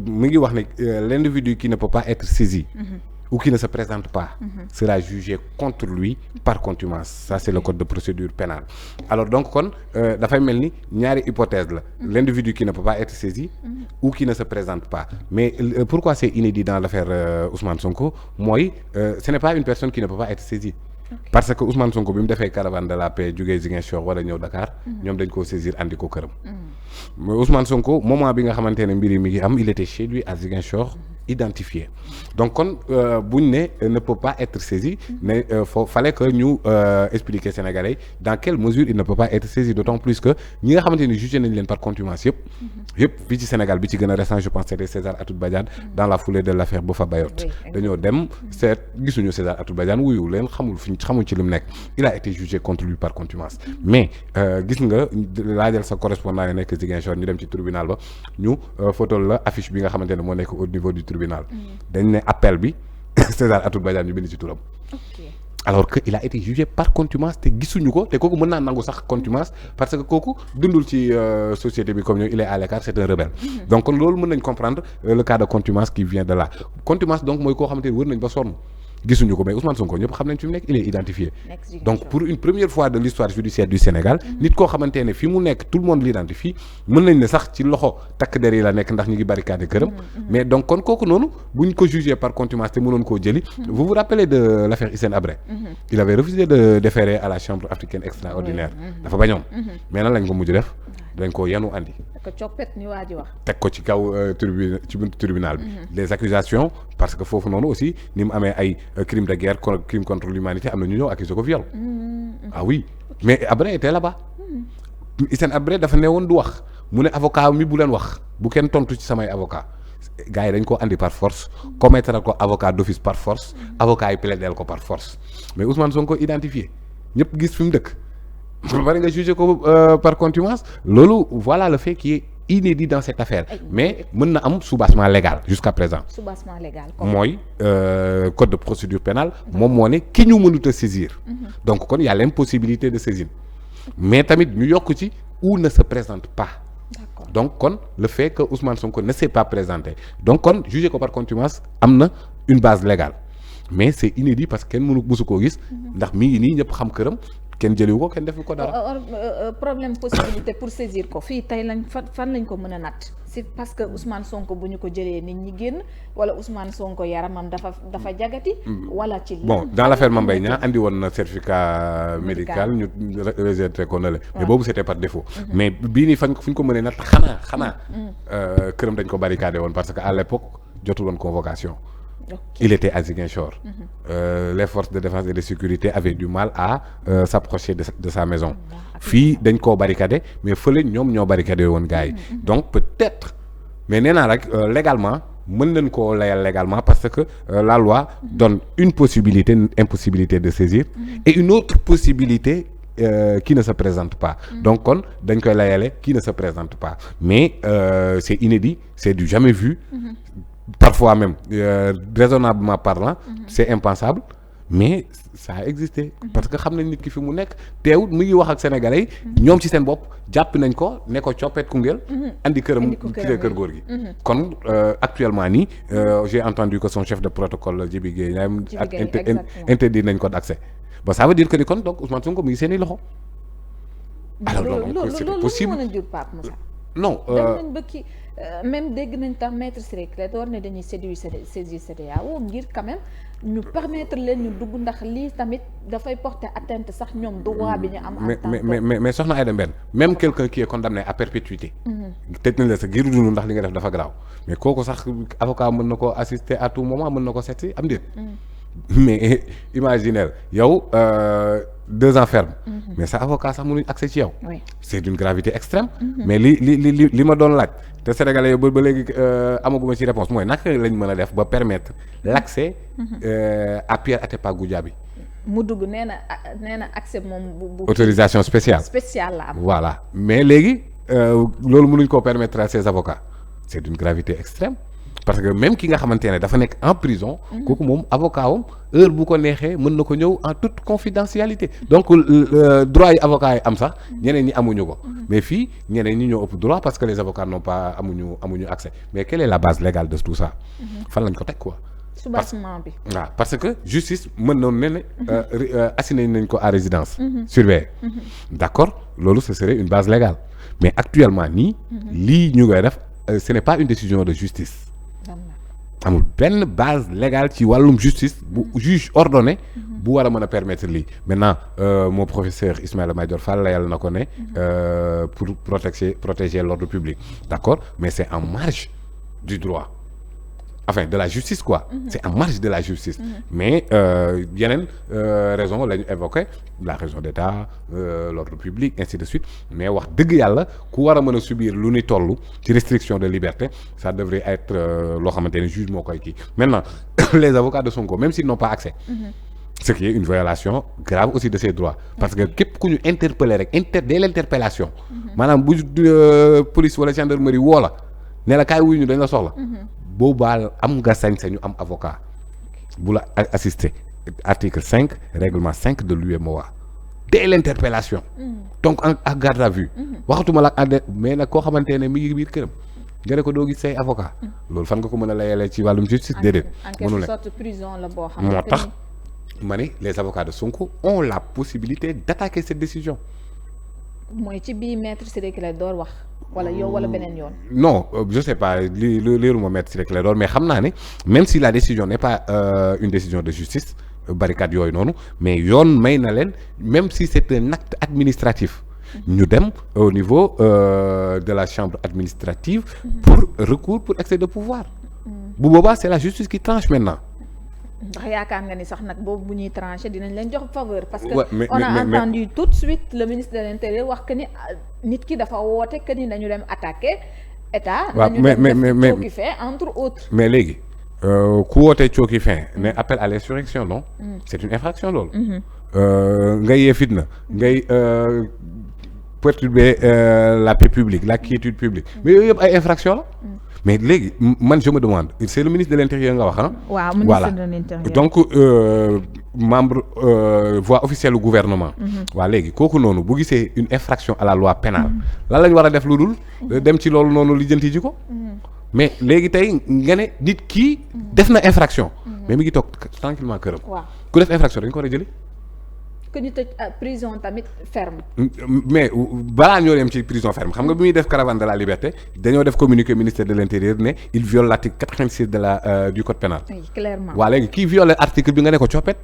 mu ngi wax ne l'individu qui ne peut pas être saisi. Ou qui ne se présente pas sera jugé contre lui par contumace. Ça c'est le code de procédure pénale. Alors donc kon dafay mel ni ñaari hypothèse la. L'individu qui ne peut pas être saisi ou qui ne se présente pas. Mais pourquoi c'est inédit dans l'affaire Ousmane Sonko mooy ce n'est pas une personne qui ne peut pas être saisie. Parce que Ousmane Sonko bi mu defee caravane de la paix jugee Ziguinchor war a ñëw Dakar ñoom dañ koo saisir andi ko këram. Mais Ousmane Sonko moment bi nga xamante ne mbir yi mi ngi am il était chez lui à Ziguinchor identifié. Donc kon buñ ne peut pas être saisi ne fallait que ñu expliquer Sénégalais dans quelle mesure il ne peut pas être saisi, d'autant plus que ñi nga xamante ni jugé nañ leen par contumace yëpp fii ci Sénégal bi ci gën a récent je pense c'était César Atoute Badiane dans la foulée de l'affaire Boffa Bayotte. Dañoo dem seet gisuñu César Atoute Badiane wuyu leen xamul ci li mu nekk. Il a été jugé contre lui par contumace. Mais gis nga laajal sa correspondant yi nekk Ziguinchor ñu dem ci tribunal ba ñu photo la affiche bi nga xamante ne moo nekk au niveau du tribunal. dañ ne appel bi César Atoute Badiane ñu bind ci turam. Alors que il a été jugé par contumace te gisuñu ko te kooku mën naa nangu sax contumace parce que kooku dundul ci société bi comme ñoom il est à l'écart c'est un rebelle. Donc loolu mën nañ comprendre le cas de contumace qui vient de là. Contumace donc mooy koo xamante ne wër nañ ba sonn gisuñu ko mais Ousmane Sonko ñëpp xam nañ fi mu nekk il est identifié. Donc pour une première fois de l'histoire judiciaire du Sénégal nit koo xamante ne fi mu nekk tout le monde l'identifie mën nañ ne sax ci loxo takk der yi la nekk ndax ñu ngi barricade këram. Mais donc kon kooku noonu buñ ko jugé par contumace te mënoon koo jëli. Vous vous rappelez de l'affaire Hissène Habré. Il avait refusé de déférer à la chambre africaine extraordinaire. dafa bañoon. Mais nan lañ ko mujj def dañ ko yanu andi. ko coppet ni waa ji wax. teg ko ci kaw tribunal ci buntu tribunal bi. Les accusations parce que foofu noonu aussi ni mu amee ay crime de guerre crime contre l'humanité am na ñu ñëw accusé ko viol. Ah oui mais Habré était là-bas. Hissène Habré dafa ne woon du wax mu ne avocat mi bu leen wax bu kenn tontu ci samay avocat gars yi dañ ko andi par force commettre ko avocat d'office par force avocat yi plaidel ko par force mais Ousmane Sonko identifié ñëpp gis fi mu dëkk. ba pare nga jugé ko par contumace loolu voilà le fait qui est inédit dans cette affaire mais mën na am soubassement légal jusqu'à présent. Soubassement légal mooy code de procédure pénale moom moo ne ki ñu mënut a saisir. Donc kon y a l'impossibilité de saisine mais tamit ñu yokk ci ou ne se présente pas. D'accord. Donc kon le fait que Ousmane Sonko ne s'est pas présenté donc kon jugé ko par contumace am na une base légale mais c'est inédit parce que kenn mësu koo gis ndax mi ngi nii ñëpp xam këram. kenn jëliwu ko kenn defu ko dara. problème possibilité pour saisir ko fii tey lañ fan lañ ko mën a natt c'est parce que Ousmane Sonko bu ñu ko jëlee nit ñi génn wala Ousmane Sonko yaramam dafa jagati. wala ci bon dans l'affaire Mame Mbaye Niang andi woon na certificat médical ñu rejeté ko na la. mais boobu c'était par défaut. Mais bii nii fu ñu ko mënee natt xanaa. këram dañ ko barricadé woon parce que à l'époque jotul woon convocation. Il était à Ziguinchor. Les forces de défense et de sécurité avaient du mal à s'approcher de sa maison. Fii dañ koo barricadé mais fële ñoom ñoo barricadé woon gars yi. Donc peut-être mais nee naa rek légalement mën nañ koo layal légalement parce que la loi donne une impossibilité de saisir et une autre possibilité qui ne se présente pas. Donc kon dañ koy layale qui ne se présente pas mais c'est inédit, c'est du jamais vu. Parfois même raisonnablement parlant c'est impensable mais ça a existé parce que xam nañ nit ki fi mu nekk teewul mu ngi wax ak sénégalais yi ñoom ci seen bopp jàpp nañ ko ne ko coppet Koungheul andi këram ci kër góor gi kon actuellement nii j'ai entendu que son chef de protocole Djibi Gueye ak interdit nañ ko d'accès bon ça veut dire que ni kon donc Ousmane Sonko mu ngi seeni loxo alors donc c'est possible non même dégg nañ tax maître Ciré Clédor ne dañuy saisir CEDEAO ngir quand même ñu permettre leen ñu dugg ndax lii tamit dafay porter atteinte sax ñoom droit bi ñu am. mais soxna Aïda Mbène même quelqu'un qui est condamné à perpétuité. tëj nañ la sa giiru dund ndax li nga def dafa garaaw mais kooku sax avocat mën na ko assister à tout moment mën na ko seet si am déet. mais imaginez yow 2 ans ferme. Mais sa avocat sax mënuñ accès ci yow. C'est d'une gravité extrême. Mais li ma doon laaj te sénégalais yow ba léegi amaguma ci réponse mooy naka lañ mën a def ba permettre l'accès à Pierre Atepa Goudiaby. mu dugg nee na accès moom bu autorisation spéciale la am. Voilà mais léegi loolu mënuñ koo permettre à ses avocats c'est d'une gravité extrême parce que même ki nga xamante ne dafa nekk en prison kooku moom avocat wam heure bu ko neexee mën na ko ñëw en toute confidentialité donc droit yi avocat yi am sax ñeneen ñi amuñu ko mais fii ñeneen ñi ñoo ëpp droit parce que les avocats n'ont pas amuñu accès mais quelle est la base légale de tout ça fan lañ ko teg quoi soubassement bi waaw parce que justice mën noonu ne ne assigné nañ ko à résidence surveillée d'accord loolu ce serait une base légale mais actuellement nii lii ñu koy def ce n'est pas une décision de justice amul benn base légale ci wàllum justice bu juge ordonné bu war a mën a permettre lii maintenant mon professeur Ismaïla Madior Fall layal na ko ne pour protéger l'ordre public d'accord mais c'est en marge du droit enfin de la justice quoi c'est en marge de la justice mais yeneen raison la ñu évoqué la raison d'État l'ordre public ainsi de suite mais wax dëgg yàlla ku war a mën a subir lu ni toll ci restriction de liberté ça devrait être loo xamante ne juge moo koy kii maintenant les avocats de Sonko même s'ils n'ont pas accès ce qui est une violation grave aussi de ses droits parce que képp ku ñu interpeller rek dès l'interpellation maanaam bu police wala gendarmerie woo la ne la kaay wuyu ñu dañ la soxla boobaa am nga sañ-sañu am avocat bu la assister article 5 règlement 5 de l'UEMOA dès l'interpellation donc en garde à vue waxatuma la ak mais nag koo xamante ne mi ngi biir këram nga ne ko doo gis say avocat loolu fan nga ko mën a layalee ci wàllum justice déedéet mënu ne sorte prison la boo xam moo tax ma ne les avocats de Sonko ont la possibilité d'attaquer cette décision mooy ci bii maître Ciré Clédor wax wala yow wala beneen yoon. non je sais pas leeruma maître Ciré Clédor mais xam naa ne même si la décision n'est pas une décision de justice barricade yooyu noonu mais yoon may na leen même si c'est un acte administratif ñu dem au niveau de la chambre administrative pour recours pour excès de pouvoir bu boobaa c'est la justice qui tranche maintenant. ndax yaakaar nga ni sax nag boobu bu ñuy tranché dinañ leen jox faveur. parce que on a entendu tout de suite le ministre de l'Intérieur wax que ni nit ki dafa woote que ni nañu dem attaquer état. nañu dem def cooki fin entre autres. mais léegi ku wootee cooki fin ne appel à l'insurrection non. c'est une infraction loolu. ngay yee fitna ngay perturber la paix publique la quiétude publique mais yooyu yëpp ay infraction la. mais léegi man je me demande c'est le ministre de l'Intérieur nga wax ah. waaw ministre de l'Intérieur donc membre voix officielle du gouvernement. waaw léegi kooku noonu bu gisee une infraction à la loi pénale lan la ñu war a def lu dul dem ci loolu noonu lijjanti ji ko. mais léegi tey nga ne nit kii def na infraction. mais mi ngi toog tranquillement këram. waaw ku def infraction dañ ko war a jëli. que ñu tëj prison tamit ferme. mais balaa ñoo dem ci prison ferme xam nga bi muy def caravane de la liberté dañoo def communiqué ministère de l'Intérieur ne il viole l'article 86 de la du code pénal. oui clairement. waa léegi kii violé article bi nga ne ko coppet.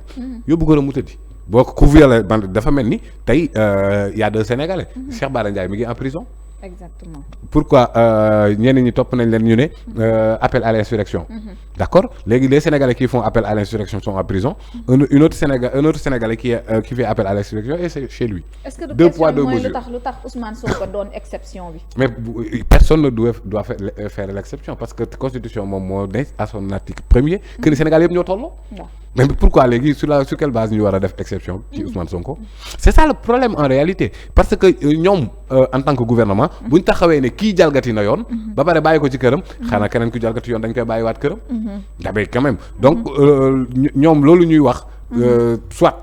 yóbbu ko mu tëddi. boo ko ku violé ban dafa mel ni tey y a deux Sénégalais. Cheikh Bara Ndiaye mi ngi en prison. exactement. pourquoi ñenn ñi topp nañ leen ñu ne appel à l'insurrection. d'accord léegi les Sénégalais qui font appel à l'insurrection sont en prison. un autre Sénégalais qui fait appel à l'insurrection et c'est chez lui. est-ce que deux poids deux mesures lu tax Ousmane Sonko doon exception bi. mais personne ne doit faire l'exception parce que constitution moom moo ne à son article premier. que ni Sénégal yëpp ñoo tolloo. mais pourquoi léegi sur quelle base ñu war a def exception ci Ousmane Sonko. c'est ça le problème en réalité parce que ñoom en tant que gouvernement bu ñu taxawee ne kii jalgati na yoon. ba pare bàyyi ko ci këram. xanaa keneen ku jalgati yoon dañ koy bàyyiwaat këram. mais quand même donc ñoom loolu ñuy wax. soit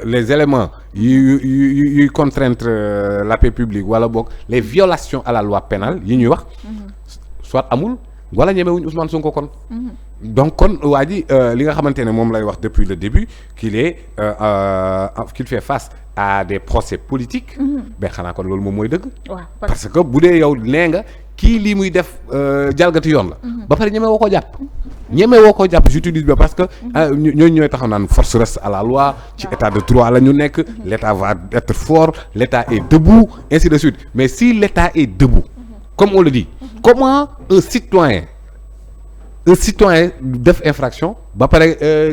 les éléments yuy contraindre la paix publique wala boog les violations à la loi pénale yi ñuy wax. soit amul wala ñemewuñ Ousmane Sonko kon. donc kon waa ji li nga xamante ne moom lay wax depuis le début qu'il fait face à des procès politiques. mais xanaa kon loolu moom mooy dëgg. parce que bu dee yow nee nga kii lii muy def jalgati yoon la. ba pare ñeme woo ko jàpp. ñeme woo ko jàpp j'utilise bien parce que ñooñu ñooy taxaw naan force reste à la loi ci état de droit la ñu nekk l'état va être fort l'état est debout ainsi de suite mais si l'état est debout comme on le dit comment un citoyen def infraction ba pare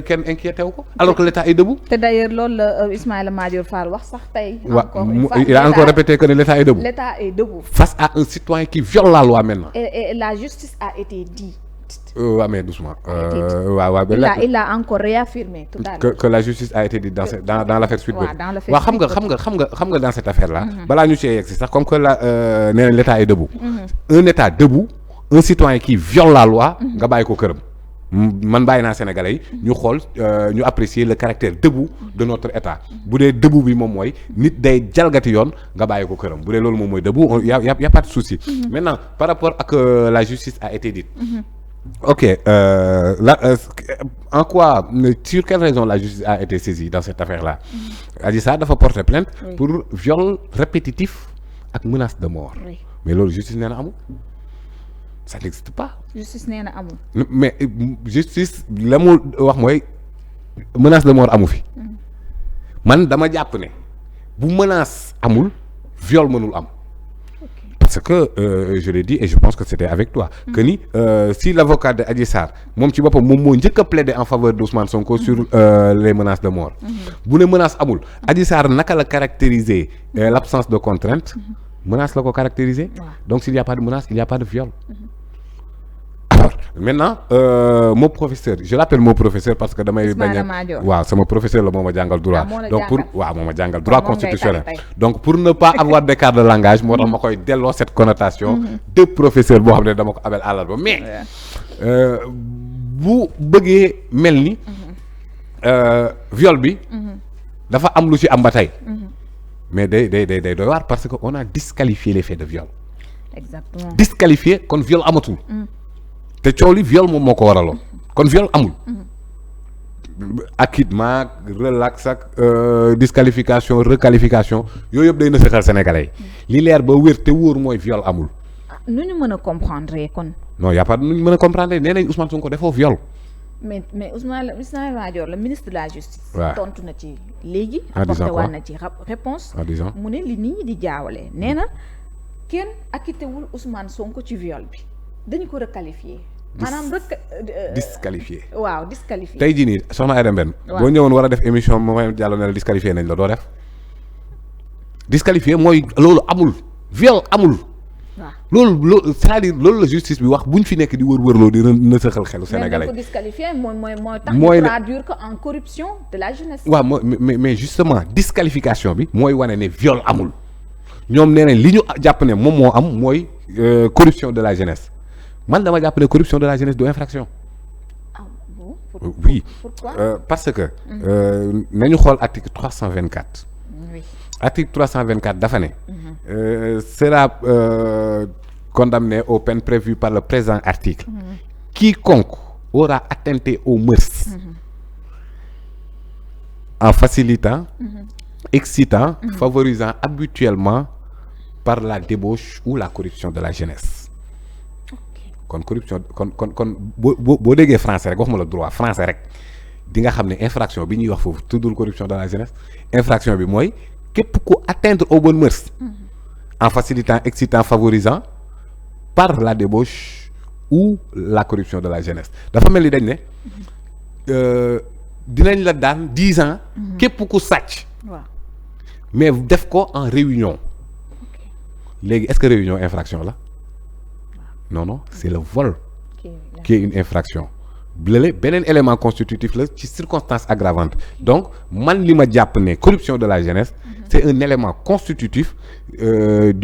kenn inquiété wu ko alors que l'état est debout. te d'ailleurs loolu la Ismaïla Madior Fall wax sax tey. il a encore répété que l'état est debout. l'état est debout. face à un citoyen qui viole la loi maintenant. et la justice a été dit. waaw mais doucement. il a encore réaffirmé tout à l'heure que la justice a été dite dans l'affaire Sweet Beauté. waaw xam nga dans cette affaire là. balaa ñu see yegg si sax comme que nee nañ l'état est debout. un état debout un citoyen qui viole la loi nga bàyyi ko këram. man bàyyi naa Sénégalais yi ñu xool ñu apprécier le caractère debout de notre état bu dee debout bi moom mooy nit day jalgati yoon nga bàyyi ko këram bu dee loolu moom mooy debout y a pas de souci. Maintenant par rapport ak la justice a été dite. Ok en quoi sur quelle raison la justice a été saisie dans cette affaire-là. Adji Sarr dafa porter plainte pour viol répétitif ak menace de mort. Mais loolu justice nee na amul. Ça n'existe pas. justice nee na amul. mais justice la mu wax mooy menace de mort amu fi. man dama jàpp ne bu menace amul viol mënul am. Parce que je l'ai dit et je pense que c'était avec toi. Que ni si l'avocat de Adji Sarr moom ci boppam moom moo njëkk a plaider en faveur d'Ousmane Sonko sur les menaces de mort. bu ne menace amul Adji Sarr naka la caractériser l'absence de contrainte. menace la ko caractériser. Donc s'il y a pas de menace il y a pas de viol. Alors maintenant mon professeur je l'appelle mon professeur parce que damay bañ a waaw sama professeur la moo ma jàngal droit donc pour waaw moo ma jàngal droit constitutionnel donc pour ne pas avoir d'écart de langage moo tax ma koy delloo cette connotation de professeur boo xam ne dama ko abel àllarba mais bu bëggee mel ni viol bi dafa am lu ci am ba tey mais day doy waar parce que on a disqualifié les faits de viol. Exactement. Disqualifié kon viol amatul. te coow li viol moom moo ko waraloon kon viol amul. acquittement relax ak disqualification requalification yooyu yëpp day na saxal sénégalais yi li leer ba wér te wóor mooy viol amul. nu ñu mën a comprendre kon. non y a pas nu ñu mën a comprendre nee nañ Ousmane Sonko defoo viol. mais Ousmane Madior le ministre de la justice. waaw tontu na ci léegi. en disant quoi apporté na ci réponse en disant mu ne li nit ñi di jaawale nee na kenn acquitté wul Ousmane Sonko ci viol bi dañu ko requalifié. maanaam disqualifié. waaw disqualifié. tey jii nii soxna Aïda Mbène. boo ñëwoon war a def émission Mohamed Diallo ne la disqualifié nañ la doo def. disqualifié mooy loolu amul viol amul. waaw loolu c'est-à-dire loolu la justice bi wax bu ñu fi nekk di wër-wërloo di nësaxal xelu sénégalais. mais ko disqualifié mooy tax ñu traduire ko en corruption de la jeunesse. waaw mais justement disqualification bi mooy wane ne viol amul ñoom nee nañ li ñu jàpp ne moom moo am mooy corruption de la jeunesse man dama jàpp ne corruption de la jeunesse du infraction. ah bon oui pourquoi parce que nañu xool article 324. oui. Article 324 dafa ne sera condamné aux peines prévues par le présent article quiconque aura atteinte aux mœurs en facilitant excitant favorisant habituellement par la débauche ou la corruption de la jeunesse kon corruption kon boo déggee français rek waxuma la droit français rek di nga xam ne infraction bi ñuy wax foofu tuddul corruption de la jeunesse infraction bi mooy képp ku atteindre aux bonnes mœurs en facilitant excitant favorisant par la débauche ou la corruption de la jeunesse dafa mel ni dañ ne dinañ la daan 10 ans képp ku sàcc mais def ko en réunion léegi est-ce que réunion infraction la non c'est le vol qui est une infraction blele beneen élément constitutif la ci circonstance aggravante donc man li ma jàpp ne corruption de la jeunesse c'est un élément constitutif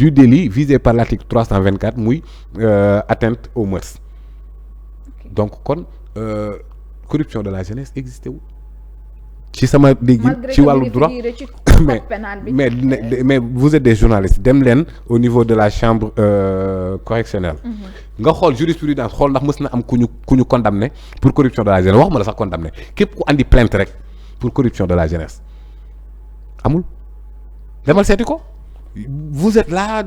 du délit visé par l'article 324 muy atteinte aux mœurs donc kon corruption de la jeunesse existé wu ci sama dégg ci wàllu droit mais vous êtes des journalistes dem leen au niveau de la chambre correctionnelle nga xool jurisprudence xool ndax mës na am ku ñu condamné pour corruption de la jeunesse waxuma la sax condamné képp ku andi plainte rek pour corruption de la jeunesse amul demal seeti ko vous êtes là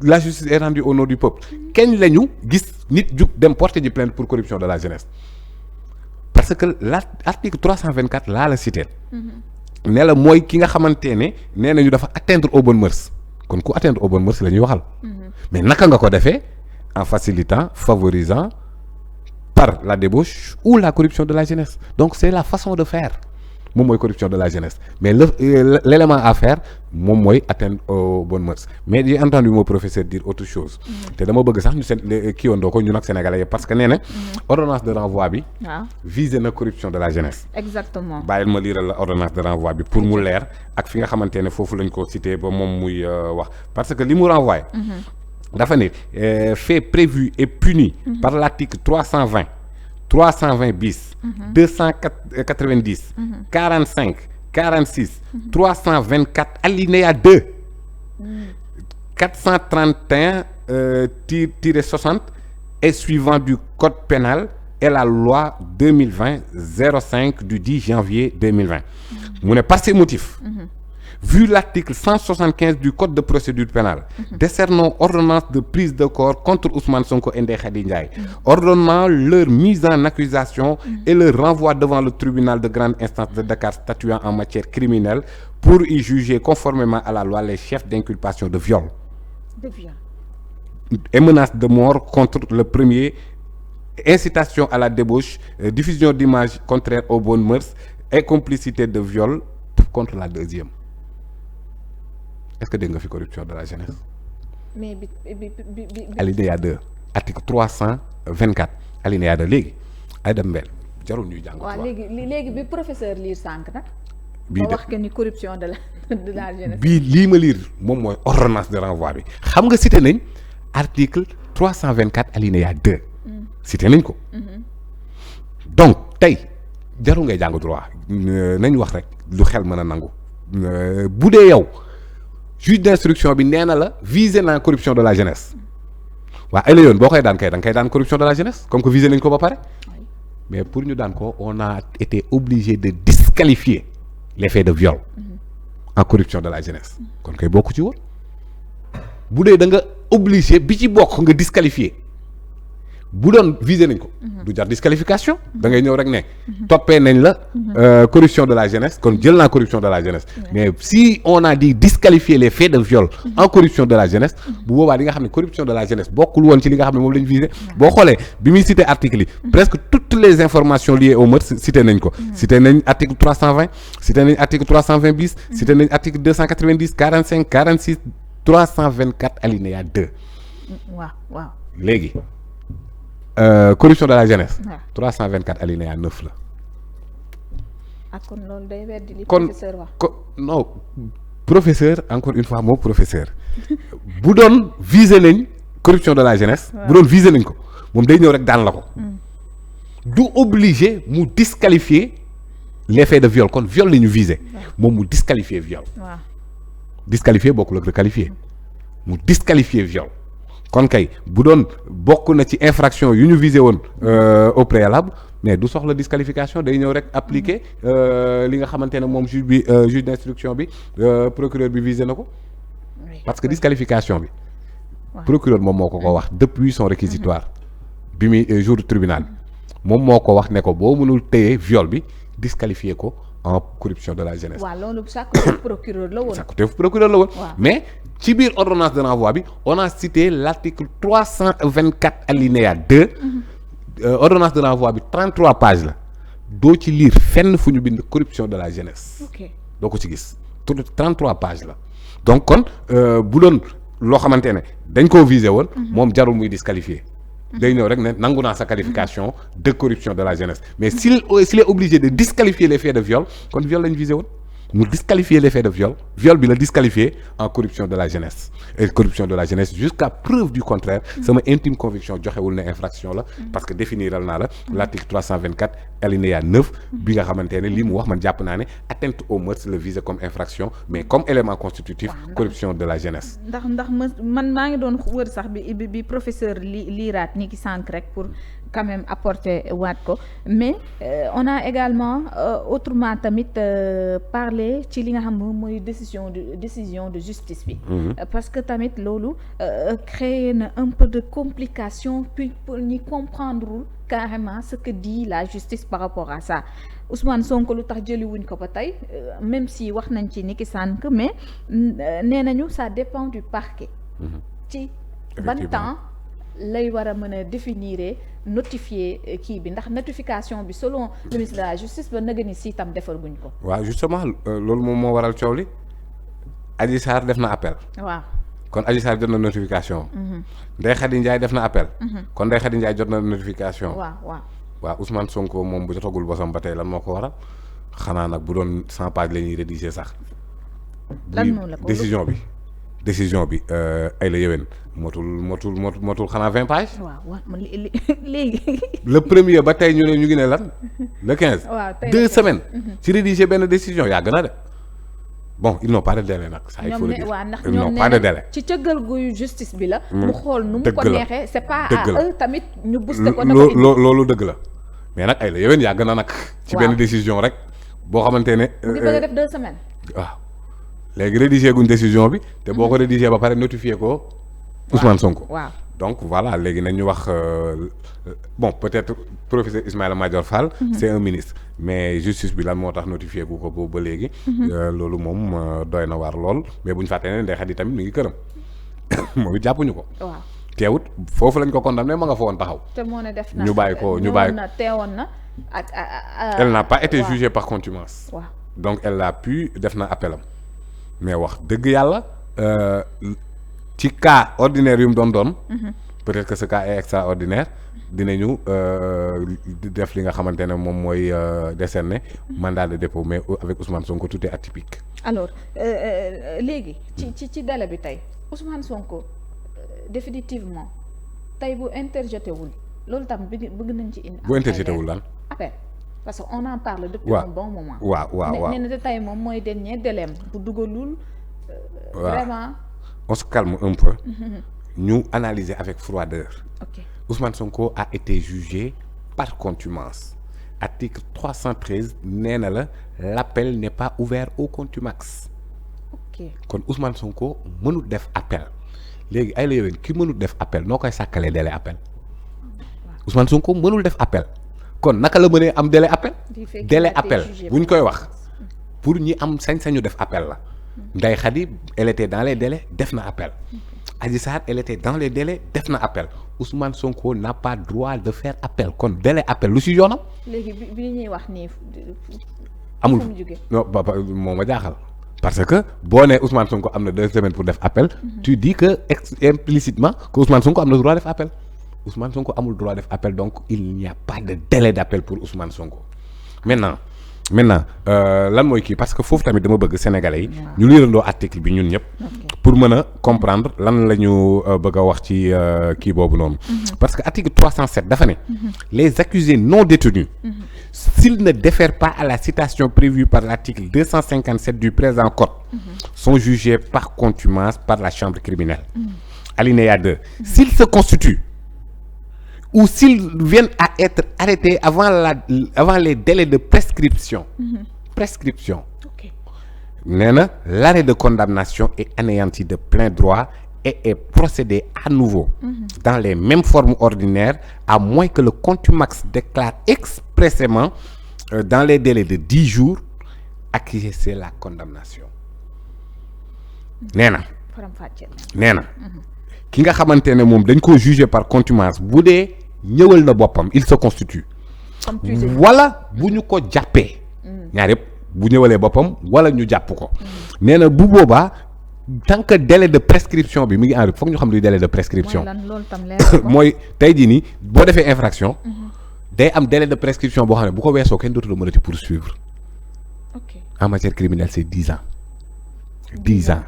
la justice est rendue au nom du peuple kañ la ñu gis nit jug dem porter ji plainte pour corruption de la jeunesse parce que l'article 324 laa la cité ne la mooy ki nga xamante ne nee nañu dafa atteindre aux bonnes mœurs kon ku atteindre aux bonnes mœurs la ñuy waxal mais naka nga ko defee en facilitant favorisant par la débauche ou la corruption de la jeunesse donc c'est la façon de faire moom mooy corruption de la jeunesse mais l'élément à faire moom mooy atteindre aux bonnes mœurs mais j'ai entendu mon professeur dire autre chose te dama bëgg sax ñu seen kii wandoo ko ñun ak sénégalais yi parce que nee na ordonnance de renvoi bi visé na corruption de la jeunesse exactement bàyyil ma liiral la ordonnance de renvoi bi pour mu leer ak fi nga xamante ne foofu lañ ko cité ba moom muy wax parce que li mu renvoyé dafa ne fait prévu et puni par l'article 320 bis 290 45 46 324 alinéa 2 431 tiré 60 et suivant du code pénal et la loi 2020-05 du 10 janvier 2020 mu ne par ces motifs vu l'article 175 du code de procédure pénale décernant ordonnance de prise de corps contre Ousmane Sonko et Ndeye Khady Ndiaye ordonnant leur mise en accusation et leur renvoi devant le tribunal de grande instance de Dakar statuant en matière criminelle pour y juger conformément à la loi les chefs d'inculpation de viol et menace de mort contre le premier, incitation à la débauche, diffusion d'images contraires aux bonnes mœurs et complicité de viol contre la deuxième. Est-ce que dégg nga fi corruption de la jeunesse? mais bi alinéa 2 article 324 alinéa 2 léegi ay dem mbeel jarul ñuy jàng. waaw léegi bi professeur lire sànq nag. bii wax que ni corruption de la jeunesse. bii lii ma lire moom mooy ordonnance de renvoi bi xam nga cité nañ article 324 alinéa 2. cité nañ ko. donc tey jarul ngay jàng droit nañ wax rek lu xel mën a nangu bu dee yow. juge d'instruction bi nee na la visé naa corruption de la jeunesse waaw ay la yoon boo koy daan kay da nga koy daan corruption de la jeunesse comme que visé nañ ko ba pare mais pour ñu daan ko on a été obligé de disqualifier les faits de viol en corruption de la jeunesse kon koy bokk ci woon bu dee da nga obligé bi ci bokk nga disqualifier bu doon visé nañ ko du jar disqualification da ngay ñëw rek ne toppee nañ la corruption de la jeunesse kon jël naa corruption de la jeunesse mais si on a dit disqualifier les faits de viol en corruption de la jeunesse bu boobaa di nga xam ne corruption de la jeunesse bokkul woon ci li nga xam ne moom la ñu visé boo xoolee bi muy cité article yi presque toutes les informations liées aux mœurs cité nañ ko cité nañ article 320 cité nañ article 320 bis cité nañ article 290 45 46 324 alinéa 2 waaw léegi corruption de la jeunesse. 324 alinéa 9 la. kon loolu day weddi li professeur wax. non professeur encore une fois moo professeur bu doon viser nañ corruption de la jeunesse. bu doon viser nañ ko moom day ñëw rek daan la ko. du obligé mu disqualifier les faits de viol kon viol la ñu viser. moom mu disqualifier viol. disqualifier bokkul ak requalifier mu disqualifier viol. kon kay bu doon bokk na ci infraction yu ñu visé woon au préalable mais du soxla disqualification day ñëw rek appliquer li nga xamante ne moom juge d'instruction bi procureur bi visé na ko parce que disqualification bi procureur moom moo ko wax depuis son réquisitoire bi muy jour du tribunal moom moo ko wax ne ko boo mënul téye viol bi disqualifier ko en corruption de la jeunesse. waaw loolu sàkkuteef procureur la woon. sàkkuteef procureur la woon. mais ci biir ordonnance de renvoi bi on a cité l'article 324 alinéa 2. ordonnance de renvoi bi 33 pages la doo ci lire fenn fu ñu bind corruption de la jeunesse. doo ko ci gis 33 pages la donc kon bu doon loo xamante ne dañ koo visé woon. moom jarul muy disqualifié. day ñëw rek ne nangu naa sa qualification de corruption de la jeunesse mais s'il est obligé de disqualifier les faits de viol kon viol lañ visé woon mu disqualifier les faits de viol bi la disqualifier en corruption de la jeunesse et corruption de la jeunesse jusqu'à preuve du contraire sama intime conviction joxewul ne infraction la parce que définiral naa la l'article 324 alinéa 9 bi nga xamante ne li mu wax man jàpp naa ne atteinte aux mœurs la visé comme infraction mais comme élément constitutif corruption de la jeunesse ndax man maa ngi doon wër sax bi professeur liiraat ni ki sànq rek pour quand même apporter waat ko mais on a également autrement tamit parler ci li nga xam moom mooy décision de justice bi parce que tamit loolu créer na un peu de complication puis pour ñi comprendre carrément ce que dit la justice par rapport à ça Ousmane Sonko lu tax jëliwuñ ko ba tey même si wax nañ ci ni ki sànq mais nee nañu ça dépend du parquet ci ban temps lay war a mën a définir notifier kii bi ndax notification bi selon le ministre de la justice ba nëgë ni si itam defal guñ ko. waaw justement loolu moom moo waral coow li Adji Sarr def na appel. waaw kon Adji Sarr jot na notification. Ndeye Khady Ndiaye def na appel. kon Ndeye Khady Ndiaye jot na notification. waaw Ousmane Sonko moom bu jotagul bosam ba tey lan moo ko waral xanaa nag bu doon 100 pages la ñuy rédiger sax. lan moo la ko décision bi décision bi ay la yéwén motul xanaa 20 pages. waaw man léegi. le premier ba tey ñu ngi ne lan le 15. waaw tey 2 semaines. ci rédiger benn décision yàgg na de bon ils n'ont pas de délai nag. ça il faut le dire ndax ils ñoom n'ont pas de délai. ci cëggal guyu justice bi la. mu xool nu mu dëgg ko la neexee c'est pas dëgg à la. eux tamit ñu booster ko. loolu dëgg la mais nag ay la yéwén yàgg na nag. ci waaw benn décision rek boo xamante ne. mu ngi bëgg a def 2 semaines. waaw léegi rédiger guñ décision bi te boo ko rédiger ba pare notifier ko Ousmane Sonko. waaw donc voilà léegi nañ ñu wax bon peut-être professeur Ismaïla Madior Fall. c'est un ministre mais justice bi lan moo tax notifier gu ko boobu ba léegi. loolu moom doy na waar lool mais bu ñu fàttee ne Ndeye Khady tamit mi ngi këram moom it jàppuñu ko. waaw teewut foofu lañ ko condamné ma nga fa woon taxaw. te moo ne def na ñu bàyyi ko teewoon na ak. elle n'a pas été waaw. jugée par contumace. waaw donc elle a pu def na appel am mais wax dëgg yàlla ci cas ordinaire yu mu doon. peut-être que ce cas est extraordinaire dinañu def li nga xamante ne moom mooy décerner mandat de dépôt mais avec Ousmane Sonko tout est atypique. alors léegi ci délai bi tey Ousmane Sonko définitivement tey bu interjeté wul loolu tam bëgg nañ ci indi. bu interjeté wul lan. appel parce que on en parle depuis waaw un bon moment. waaw nee na tey moom mooy dernier délai bu dugalul. vraiment. on se calme un peu. ñu analyser avec froideur. ok Ousmane Sonko a été jugé par contumace article 313 nee na la l'appel n'est pas ouvert au contumax. ok kon Ousmane Sonko mënut def appel léegi ay la yowén ki mënut def appel noo koy sàkkalee délai appel Ousmane Sonko mënul def appel kon naka la mënee am délai appel. délai appel bu ñu koy wax pour ñi am sañ-sañu def appel la. Ndeye Khady elle était dans les délais def na appel. Adji Sarr elle était dans les délais def na appel Ousmane Sonko n'a pas droit de faire appel kon délai appel lu ci yoonam. léegi bi ñuy wax nii. amul fu mu jógee non moo ma jaaxal parce que boo nee Ousmane Sonko am na 2 semaines pour def appel. tu dis que implicitement que Ousmane Sonko am na droit def appel Ousmane Sonko amul droit def appel donc il n'y a pas de délai d'appel pour Ousmane Sonko maintenant lan mooy kii parce que foofu tamit dama bëgg sénégalais yi. ñu liirandoo article bi ñun ñëpp. pour mën a comprendre lan la ñu bëgg a wax ci kii boobu noonu. parce que article 307 dafa ne. les accusés non détenus. s'ils ne défèrent pas à la citation prévue par l'article 257 du présent code. sont jugés par contumace par la chambre criminelle. alinéa 2. s'ils se constituent ou s'ils viennent à être arrêtés avant les délais de prescription. prescription. ok nee na l'arrêt de condamnation est anéanti de plein droit et est procédé à nouveau. dans les mêmes formes ordinaires à moins que le contumax déclare expressément dans les délais de 10 jours acquiescer la condamnation. nee na ki nga xamante ne moom dañ ko jugé par contumace bu dee ñëwal na boppam il se constitue. wala bu ñu ko jàppee. ñaar yëpp bu ñëwalee boppam wala ñu jàpp ko. nee na bu boobaa tant que délai de prescription bi mi ngi en foog ñu xam luy délai de prescription. mooy tey jii nii boo defee infraction. day am délai de prescription boo xam ne bu ko weesoo kenn dootu la mën a poursuivre. ok en matière criminelle c'est 10 ans. 10 ans.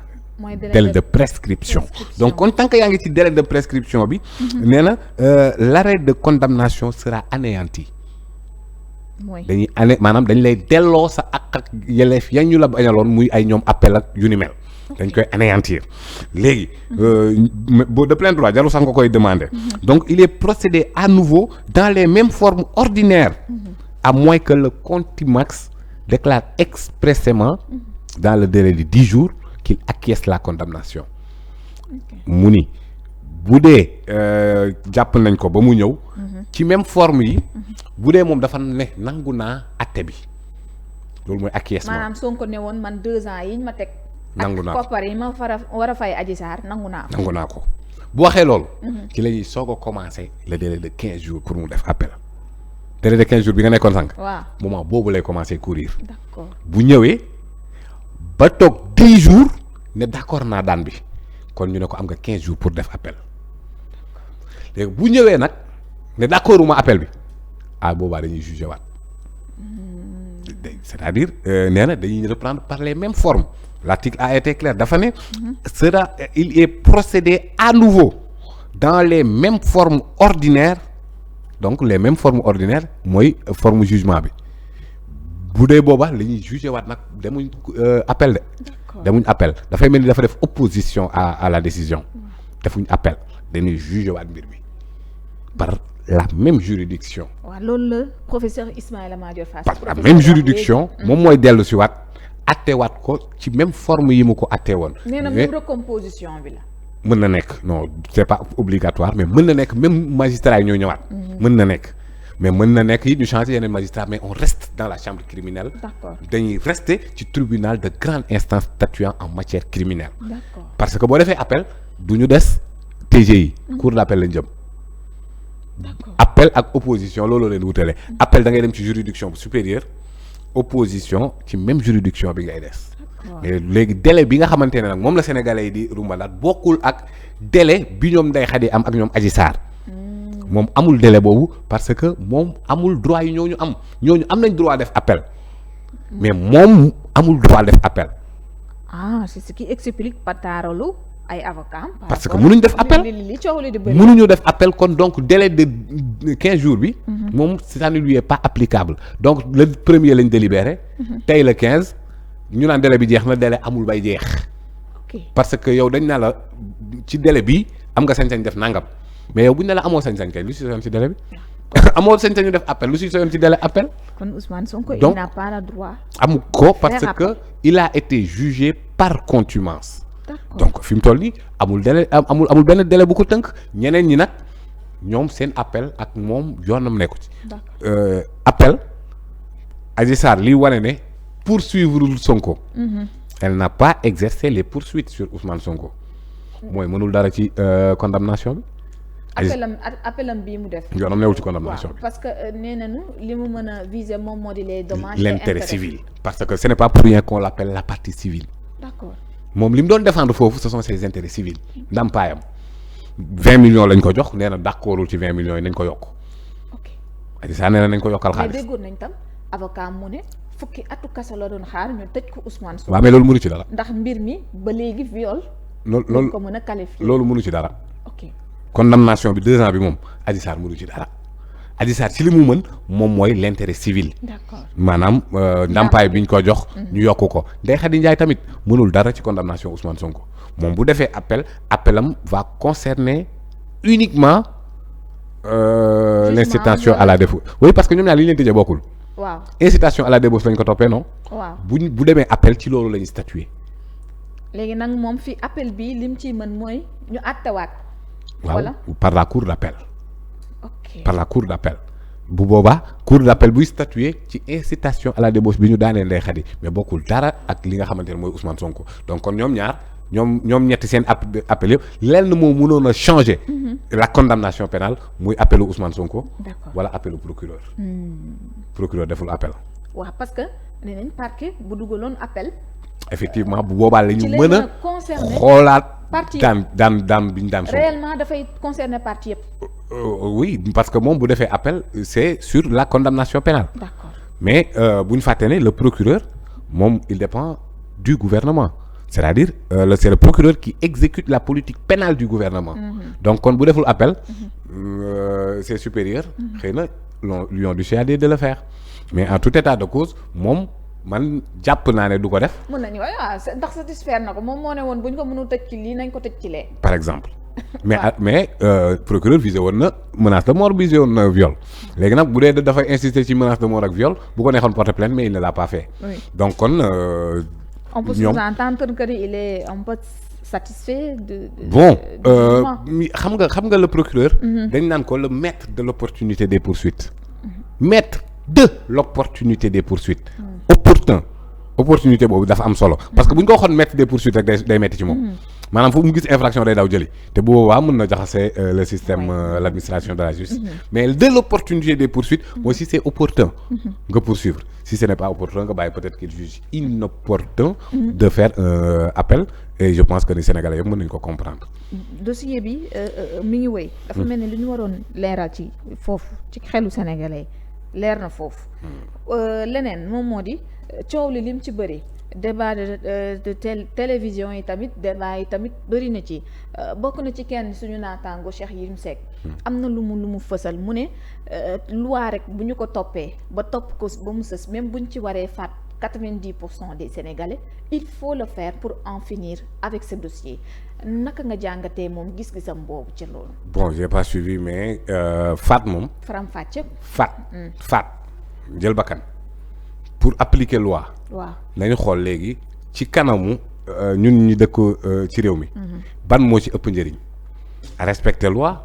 délai de prescription donc kon tant que yaa ngi ci délai de prescription bi. nee na l'arrêt de condamnation sera anéanti. dañuy maanaam dañ lay delloo sa ak yelleef ya ñu la bañaloon muy ay ñoom appel ak yu ni mel. dañ koy anéantir léegi. de plein droit jarul sax nga koy demander. donc il est procédé à nouveau dans les mêmes formes ordinaires. à moins que le contumax déclare expressément dans le délai de 10 jours. qu'il acquiesce la condamnation. mu ni bu dee jàpp nañ ko ba mu ñëw. ci même forme yi. bu dee moom dafa ne nangu naa àtte bi loolu mooy acquiescement. maanaam Sonko ne woon man 2 ans yiñ ma teg. nangu naa ko ak koppar yi ma war a fay Adji Sarr nangu naa ko. nangu naa ko bu waxee loolu. ci la ñuy soog a commencer le délai de 15 jours pour mu def appel. délai de 15 jours bi nga nekkoon sànq. waaw moment boobu lay commencer courir. d'accord bu ñëwee. ba toog 10 jours ne d'accord naa daan bi kon ñu ne ko am nga 15 jours pour def appel léegi bu ñëwee nag ne d'accorduma appel bi boobaa dañuy juger waat c'est-à-dire nee na dañuy reprendre par les mêmes formes l'article a été clair dafa ne il est procédé à nouveau dans les mêmes formes ordinaires donc les mêmes formes ordinaires mooy forme jugement bi bu dee booba la ñuy jugé waat nag demuñ appel de demuñ appel dafay mel ni dafa def opposition à la décision defuñ appel dañuy jugé waat mbir mi par la même juridiction. waaw loolu la professeur Ismaïla Madior Fall. parce que la même juridiction moom mooy dellu si waat attewaat ko ci même forme yi mu ko attee woon. nee na même recomposition bi la. mën na nekk non c'est pas obligatoire mais mën na nekk même magistrat yi ñoo ñëwaat. mën na nekk mais mën na nekk yi ñu changer yeneen magistrat mais on reste dans la chambre criminelle. d'accord dañuy rester ci tribunal de grande instance statuant en matière criminelle. d'accord parce que boo defee appel du ñu des TGI. cour d'appel lañ jëm. d'accord appel ak opposition looloo leen wutale. appel da ngay dem ci juridiction bu supérieure opposition ci même juridiction bi ngay des. mais léegi délai bi nga xamante ne nag moom la sénégalais yi di rumbalaat bokkul ak délai bi ñoom Ndeye Khady am ak ñoom Adji Sarr. moom amul délai boobu parce que moom amul droit yi ñooñu am nañ droit def appel mais moom amul droit def appel. c'est ce qui explique pataaralu ay avocats. parce que mënuñ def appel mënuñu def appel kon donc délai de 15 jours bi. moom ça ne lui est pas applicable donc le premier lañ délibéré. tey le 15 ñu naan délai bi jeex na délai amul bay jeex. parce que yow dañ naa la ci délai bi am nga sañ-sañ def nangam mais yow buñ ne la amoo sañ-sañ kay lu si soyoon ci délai bi amoo sañ-sañu def appel lu si soyoon ci délai appel. kon Ousmane Sonko il n'a pas le droit. amu ko parce que il a été jugé par contumace. donc fi mu toll nii amul délai amul benn délai bu ko tënk ñeneen ñi nag ñoom seen appel ak moom yoonam nekku ci. appel Adji Sarr liy wane ne poursuivre Sonko. elle n'a pas exercé les poursuites sur Ousmane Sonko. mooy mënul dara ci condamnation bi. appelam bii mu def. yoonam newul ci condamnation bi. parce que nee nañu li mu mën a viser moom moo di les dommages. l'intérêt civil parce que ce n'est pas pour rien qu'on l'appelle la partie civile. d'accord. moom li mu doon défendre foofu ce sont ses intérêts civils ndàmpaayam 20 millions lañ ko jox nee na d'accordul ci 20 millions yi nañ ko yokk. ok Adji Sarr nee na nañ ko yokkal xaalis. mais déggoon nañ tam avocat mu ne fukki atu kaso la doon xaar ñu tëj ko Ousmane Sonko. waaw mais loolu mënu ci dara. ndax mbir mi ba léegi viol. loolu ko mën a qualifier. loolu mënu ci dara. ok condamnation bi 2 ans bi moom Adji Sarr mënu ci dara. Adji Sarr ci li mu mën moom mooy l'intérêt civil. d'accord maanaam ndàmpaay bi ñu ko jox. ñu yokk ko Ndeye Khady Ndiaye tamit mënul dara ci condamnation Ousmane Sonko moom bu defee appelam va concerner uniquement l'incitation à la débauche. oui parce que ñoom ñaar li ñu leen tëjee bokkul. waaw incitation à la débauche lañ ko toppee non. waaw bu demee appel ci loolu la ñuy statuer. léegi nag moom fi appel bi lim ciy mën mooy ñu àttewaat. waaw par la cour d'appel. ok par la cour d'appel bu boobaa cour d'appel buy statuer ci incitation à la débauche bi ñu daanee Ndeye Khady mais bokkul dara ak li nga xamante ne mooy Ousmane Sonko donc kon ñoom ñaar ñoom ñetti seen appel yëpp lenn moo mënoon a changer. la condamnation pénale muy appelu Ousmane Sonko. d'accord wala appelu procureur. procureur deful appel. waaw parce que nee nañ parquet bu dugaloon appel. effectivement bu boobaa la ñu ci mën a concerner xoolaat. partie daan bi ñu daan Sonko. réellement dafay concerner partie yëpp. oui parce que moom bu defee appel c'est sur la condamnation pénale. d'accord mais bu ñu fàtte ne le procureur moom il dépend du gouvernement c'est-à-dire c'est le procureur qui exécute la politique pénale du gouvernement. donc kon bu deful appel. c'est supérieur. xëy na lui ont dissuadé de le faire mais en tout état de cause moom. man jàpp naa ne du ko def. mën nañu waaw ndax satisfaire na ko moom moo ne woon bu ñu ko mënul tëj ci lii nañ ko tëj ci lee. par exemple. mais procureur visé woon na menace de mort visé woon na viol. léegi nag bu dee dafay insister ci menace de mort ak viol bu ko neexoon porter plainte mais il ne l'a pas fait. oui donc kon. on peut sous-entendre que il est un peu satisfait de. bon xam nga le procureur. dañ naan ko le maître de l'opportunité des poursuites. maître de l'opportunité des poursuites. opportunité boobu dafa am solo parce que bu ñu ko waxoon mettre des poursuites rek day metti ci moom maanaam foofu mu gis infraction day daw jëli te bu boobaa mën na jaxase le système l'administration de la justice mais de l'opportunité des poursuites mooy si c'est opportun nga poursuivre si ce n'est pas opportun nga bàyyi peut-être qu'il juge inopportun de faire appel et je pense que ni Sénégalais yëpp mën nañu ko comprendre. dossier bi mi ngi wéy. dafa mel ni lu ñu waroon leeral ci foofu ci xelu Sénégalais leer na foofu leneen moom moo di coow li lim ci bëri débat de télévision yi tamit débat yi tamit bëri na ci bokk na ci kenn suñu naataango Cheikh Yérim Seck am na lu mu fësal mu ne loi rek bu ñu ko toppee ba topp ko ba mu sës même buñ ci waree faat 90% des Sénégalais il faut le faire pour en finir avec ce dossier naka nga jàngatee moom gis-gisam boobu ci loolu. bon j'ai pas suivi mais faat moom. faram-fàcce. faat jël bakkan pour appliquer loi. waaw nañu xool léegi ci kanamu ñun ñu dëkk ci réew mi. ban moo ci ëpp njëriñ respecter loi